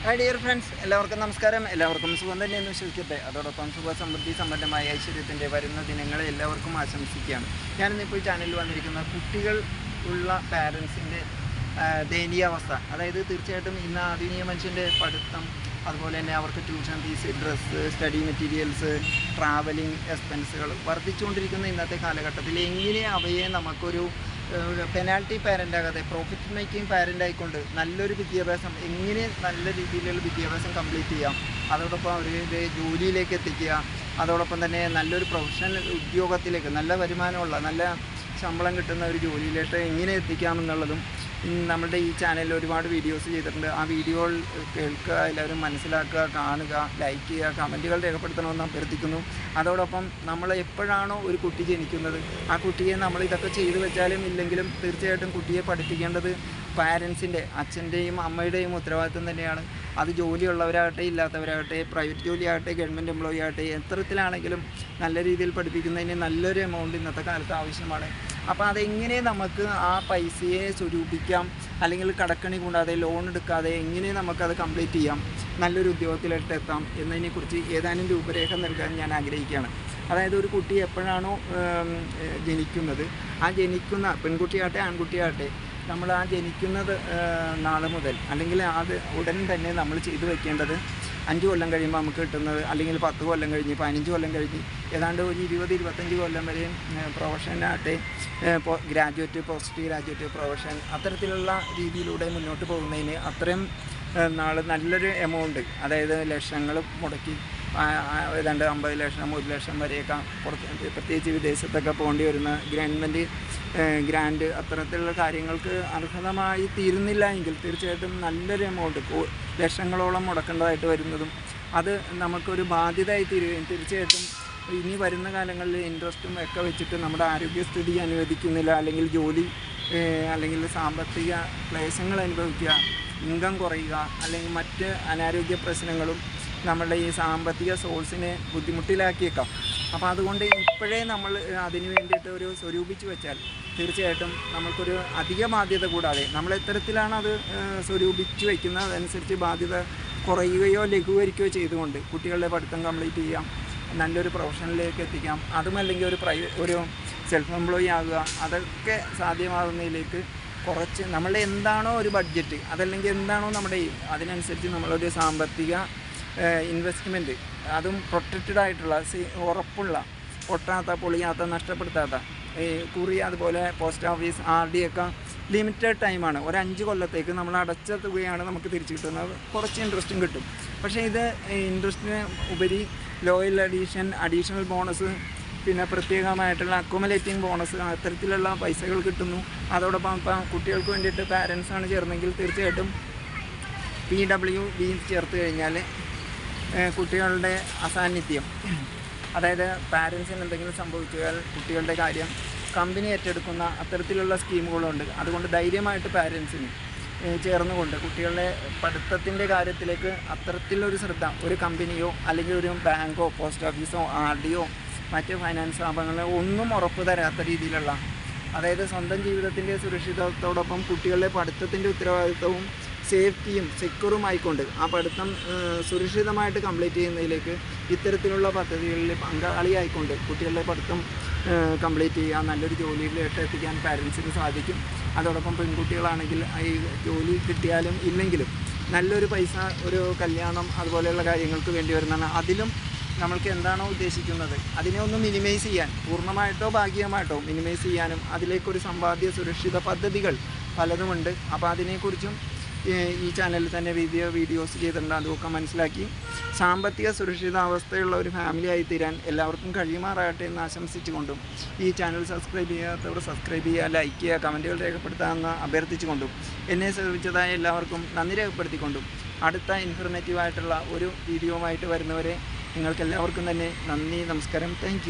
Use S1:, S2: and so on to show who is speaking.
S1: Hi dear friends, എല്ലാവർക്കും നമസ്കാരം. എല്ലാവർക്കും സുഖം തന്നെയെന്ന് വിശ്വസിക്കട്ടെ. അതോടൊപ്പം സമൃദ്ധി സമ്പന്നമായ ഐശ്വര്യത്തിൻ്റെ വരുന്ന ദിനങ്ങളെ എല്ലാവർക്കും ആശംസിക്കുകയാണ്. ഞാനിന്നിപ്പോൾ ഈ ചാനലിൽ വന്നിരിക്കുന്ന കുട്ടികൾ ഉള്ള പാരൻസിൻ്റെ ദയനീയാവസ്ഥ. അതായത് തീർച്ചയായിട്ടും ഇന്ന് ആധുനിക മനുഷ്യൻ്റെ പഠിത്തം, അതുപോലെ തന്നെ അവർക്ക് tuition fees, dress, study materials, travelling എക്സ്പെൻസുകൾ വർദ്ധിച്ചുകൊണ്ടിരിക്കുന്ന ഇന്നത്തെ കാലഘട്ടത്തിൽ എങ്ങനെ അവയെ നമുക്കൊരു പെനാൽറ്റി പാരൻ്റ് ആകാതെ പ്രോഫിറ്റ് മേക്കിംഗ് പാരൻ്റ് ആയിക്കൊണ്ട് നല്ലൊരു വിദ്യാഭ്യാസം, എങ്ങനെ നല്ല രീതിയിലുള്ള വിദ്യാഭ്യാസം കംപ്ലീറ്റ് ചെയ്യാം, അതോടൊപ്പം അവരുടെ ജോലിയിലേക്ക് എത്തിക്കുക, അതോടൊപ്പം തന്നെ നല്ലൊരു പ്രൊഫഷണൽ ഉദ്യോഗത്തിലേക്ക്, നല്ല വരുമാനമുള്ള നല്ല ശമ്പളം കിട്ടുന്ന ഒരു ജോലിയിലേക്ക് എങ്ങനെ എത്തിക്കാമെന്നുള്ളതും നമ്മളുടെ ഈ ചാനലിൽ ഒരുപാട് വീഡിയോസ് ചെയ്തിട്ടുണ്ട്. ആ വീഡിയോകൾ കേൾക്കുക, എല്ലാവരും മനസ്സിലാക്കുക, കാണുക, ലൈക്ക് ചെയ്യുക, കമൻറ്റുകൾ രേഖപ്പെടുത്തണമെന്ന് അഭ്യർത്ഥിക്കുന്നു. അതോടൊപ്പം നമ്മൾ എപ്പോഴാണോ ഒരു കുട്ടി ജനിക്കുന്നത്, ആ കുട്ടിയെ നമ്മൾ ഇതൊക്കെ ചെയ്തു വെച്ചാലും ഇല്ലെങ്കിലും തീർച്ചയായിട്ടും കുട്ടിയെ പഠിപ്പിക്കേണ്ടത് പാരൻസിൻ്റെ, അച്ഛൻ്റെയും അമ്മയുടെയും ഉത്തരവാദിത്വം തന്നെയാണ്. അത് ജോലിയുള്ളവരാകട്ടെ ഇല്ലാത്തവരാകട്ടെ, പ്രൈവറ്റ് ജോലിയാകട്ടെ ഗവൺമെൻറ് എംപ്ലോയി ആകട്ടെ, എത്തരത്തിലാണെങ്കിലും നല്ല രീതിയിൽ പഠിപ്പിക്കുന്നതിന് നല്ലൊരു എമൗണ്ട് ഇന്നത്തെ കാലത്ത് ആവശ്യമാണ്. അപ്പോൾ അതെങ്ങനെ നമുക്ക് ആ പൈസയെ സ്വരൂപിക്കാം, അല്ലെങ്കിൽ കടക്കണി കൂടാതെ ലോൺ എടുക്കാതെ എങ്ങനെ നമുക്കത് കംപ്ലീറ്റ് ചെയ്യാം, നല്ലൊരു ഉദ്യോഗത്തിലേക്ക് എത്താം എന്നതിനെക്കുറിച്ച് ഏതാനും രൂപരേഖ നൽകാൻ ഞാൻ ആഗ്രഹിക്കുകയാണ്. അതായത് ഒരു കുട്ടി എപ്പോഴാണോ ജനിക്കുന്നത്, ആ ജനിക്കുന്ന പെൺകുട്ടിയാകട്ടെ ആൺകുട്ടിയാകട്ടെ, നമ്മൾ ആ ജനിക്കുന്നത് നാൾ മുതൽ അല്ലെങ്കിൽ അത് ഉടൻ തന്നെ നമ്മൾ ചെയ്തു വയ്ക്കേണ്ടത് 5 കൊല്ലം കഴിയുമ്പോൾ നമുക്ക് കിട്ടുന്നത്, അല്ലെങ്കിൽ 10 കൊല്ലം കഴിഞ്ഞ് 15 കൊല്ലം കഴിഞ്ഞ് ഏതാണ്ട് ഒരു 20-25 കൊല്ലം വരെയും പ്രൊഫഷനാകട്ടെ, ഗ്രാജുവേറ്റ്, പോസ്റ്റ് ഗ്രാജുവേറ്റ്, പ്രൊഫഷൻ, അത്തരത്തിലുള്ള രീതിയിലൂടെ മുന്നോട്ട് പോകുന്നതിന് അത്രയും നാൾ നല്ലൊരു എമൗണ്ട്, അതായത് ലക്ഷങ്ങൾ മുടക്കി ഏതാണ്ട് 50 ലക്ഷം 1 ലക്ഷം വരെയൊക്കെ പുറത്ത്, പ്രത്യേകിച്ച് വിദേശത്തൊക്കെ പോകേണ്ടി വരുന്ന ഗവൺമെൻറ് ഗ്രാൻഡ്, അത്തരത്തിലുള്ള കാര്യങ്ങൾക്ക് അർഹതമായി തീരുന്നില്ല എങ്കിൽ തീർച്ചയായിട്ടും നല്ലൊരു എമൗണ്ട്, ലക്ഷങ്ങളോളം മുടക്കേണ്ടതായിട്ട് വരുന്നതും അത് നമുക്കൊരു ബാധ്യതയായി തീരുകയും തീർച്ചയായിട്ടും ഇനി വരുന്ന കാലങ്ങളിൽ ഇൻട്രസ്റ്റും ഒക്കെ വെച്ചിട്ട് നമ്മുടെ ആരോഗ്യസ്ഥിതി അനുവദിക്കുന്നില്ല, അല്ലെങ്കിൽ ജോലി അല്ലെങ്കിൽ സാമ്പത്തിക ക്ലേശങ്ങൾ അനുഭവിക്കുക, ഇൻകം കുറയുക, അല്ലെങ്കിൽ മറ്റ് അനാരോഗ്യ പ്രശ്നങ്ങളും നമ്മളുടെ ഈ സാമ്പത്തിക സോഴ്സിനെ ബുദ്ധിമുട്ടിലാക്കിയേക്കാം. അപ്പോൾ അതുകൊണ്ട് ഇപ്പോഴേ നമ്മൾ അതിന് വേണ്ടിയിട്ട് ഒരു സ്വരൂപിച്ച് വെച്ചാൽ തീർച്ചയായിട്ടും നമുക്കൊരു അധിക ബാധ്യത കൂടാതെ, നമ്മൾ എത്തരത്തിലാണ് അത് സ്വരൂപിച്ച് വയ്ക്കുന്നത് അതനുസരിച്ച് ബാധ്യത കുറയുകയോ ലഘൂകരിക്കുകയോ ചെയ്തുകൊണ്ട് കുട്ടികളുടെ പഠിത്തം കംപ്ലീറ്റ് ചെയ്യാം, നല്ലൊരു പ്രൊഫഷനിലേക്ക് എത്തിക്കാം, അതുമല്ലെങ്കിൽ ഒരു സെൽഫ് എംപ്ലോയി ആകുക, അതൊക്കെ സാധ്യമാകുന്നതിലേക്ക് കുറച്ച് നമ്മളുടെ എന്താണോ ഒരു ബഡ്ജറ്റ്, അതല്ലെങ്കിൽ എന്താണോ നമ്മുടെ അതിനനുസരിച്ച് നമ്മളൊരു സാമ്പത്തിക ഇൻവെസ്റ്റ്മെൻറ്റ്, അതും പ്രൊട്ടക്റ്റഡ് ആയിട്ടുള്ള ഉറപ്പുള്ള, പൊട്ടാത്ത പൊളിയാത്ത നഷ്ടപ്പെടുത്താത്ത കുറി, അതുപോലെ പോസ്റ്റ് ഓഫീസ്, RD ഒക്കെ ലിമിറ്റഡ് ടൈമാണ്. ഒരു 5 കൊല്ലത്തേക്ക് നമ്മൾ അടച്ച തുകയാണ് നമുക്ക് തിരിച്ചു കിട്ടുന്നത്. കുറച്ച് ഇൻട്രസ്റ്റും കിട്ടും. പക്ഷേ ഇത് ഇൻട്രസ്റ്റിന് ഉപരി ലോയൽ അഡീഷണൽ ബോണസ്, പിന്നെ പ്രത്യേകമായിട്ടുള്ള അക്കുമുലേറ്റിംഗ് ബോണസ്, അത്തരത്തിലുള്ള പൈസകൾ കിട്ടുന്നു. അതോടൊപ്പം ഇപ്പം കുട്ടികൾക്ക് വേണ്ടിയിട്ട് പാരൻസാണ് ചേർന്നെങ്കിൽ തീർച്ചയായിട്ടും PWB ചേർത്ത് കഴിഞ്ഞാൽ കുട്ടികളുടെ അസാന്നിധ്യം, അതായത് പാരൻസിന് എന്തെങ്കിലും സംഭവിച്ചാൽ കുട്ടികളുടെ കാര്യം കമ്പനി ഏറ്റെടുക്കുന്ന അത്തരത്തിലുള്ള സ്കീമുകളുണ്ട്. അതുകൊണ്ട് ധൈര്യമായിട്ട് പാരൻസിന് ചേർന്നുകൊണ്ട് കുട്ടികളുടെ പഠിത്തത്തിൻ്റെ കാര്യത്തിലേക്ക് അത്തരത്തിലൊരു ശ്രദ്ധ ഒരു കമ്പനിയോ അല്ലെങ്കിൽ ഒരു ബാങ്കോ പോസ്റ്റ് ഓഫീസോ RDയോ മറ്റ് ഫൈനാൻസ് സ്ഥാപനങ്ങളോ ഒന്നും ഉറപ്പ് തരാത്ത രീതിയിലുള്ള, അതായത് സ്വന്തം ജീവിതത്തിൻ്റെ സുരക്ഷിതത്വത്തോടൊപ്പം കുട്ടികളുടെ പഠിത്തത്തിൻ്റെ ഉത്തരവാദിത്വവും സേഫ്റ്റിയും സെക്യൂറുമായിക്കൊണ്ട് ആ പഠിത്തം സുരക്ഷിതമായിട്ട് കംപ്ലീറ്റ് ചെയ്യുന്നതിലേക്ക് ഇത്തരത്തിലുള്ള പദ്ധതികളിൽ പങ്കാളിയായിക്കൊണ്ട് കുട്ടികളുടെ പഠിത്തം കംപ്ലീറ്റ് ചെയ്യുക, നല്ലൊരു ജോലിയിലേക്ക് എത്തിക്കാൻ പാരൻസിന് സാധിക്കും. അതോടൊപ്പം പെൺകുട്ടികളാണെങ്കിൽ ഈ ജോലി കിട്ടിയാലും ഇല്ലെങ്കിലും നല്ലൊരു പൈസ ഒരു കല്യാണം അതുപോലെയുള്ള കാര്യങ്ങൾക്ക് വേണ്ടി വരുന്നതാണ്. അതിലും നമ്മൾക്ക് എന്താണോ ഉദ്ദേശിക്കുന്നത് അതിനെ ഒന്ന് മിനിമൈസ് ചെയ്യാൻ, പൂർണ്ണമായിട്ടോ ഭാഗികമായിട്ടോ മിനിമൈസ് ചെയ്യാനും അതിലേക്കൊരു സമ്പാദ്യ സുരക്ഷിത പദ്ധതികൾ പലതുമുണ്ട്. അപ്പോൾ അതിനെക്കുറിച്ചും ഈ ചാനലിൽ തന്നെ വീഡിയോസ് ചെയ്തിട്ടുണ്ട്. അതൊക്കെ മനസ്സിലാക്കി സാമ്പത്തിക സുരക്ഷിതാവസ്ഥയുള്ള ഒരു ഫാമിലി ആയി തീരാൻ എല്ലാവർക്കും കഴിയുമാറാകട്ടെ എന്ന് ആശംസിച്ചുകൊണ്ടും, ഈ ചാനൽ സബ്സ്ക്രൈബ് ചെയ്യാത്തവർ സബ്സ്ക്രൈബ് ചെയ്യുക, ലൈക്ക് ചെയ്യുക, കമൻറ്റുകൾ രേഖപ്പെടുത്താമെന്ന് അഭ്യർത്ഥിച്ചുകൊണ്ടും എന്നെ ശ്രമിച്ചതായ എല്ലാവർക്കും നന്ദി രേഖപ്പെടുത്തിക്കൊണ്ടും അടുത്ത ഇൻഫർമേറ്റീവായിട്ടുള്ള ഒരു വീഡിയോയുമായിട്ട് വരുന്നവരെ നിങ്ങൾക്കെല്ലാവർക്കും തന്നെ നന്ദി, നമസ്കാരം, താങ്ക് യു.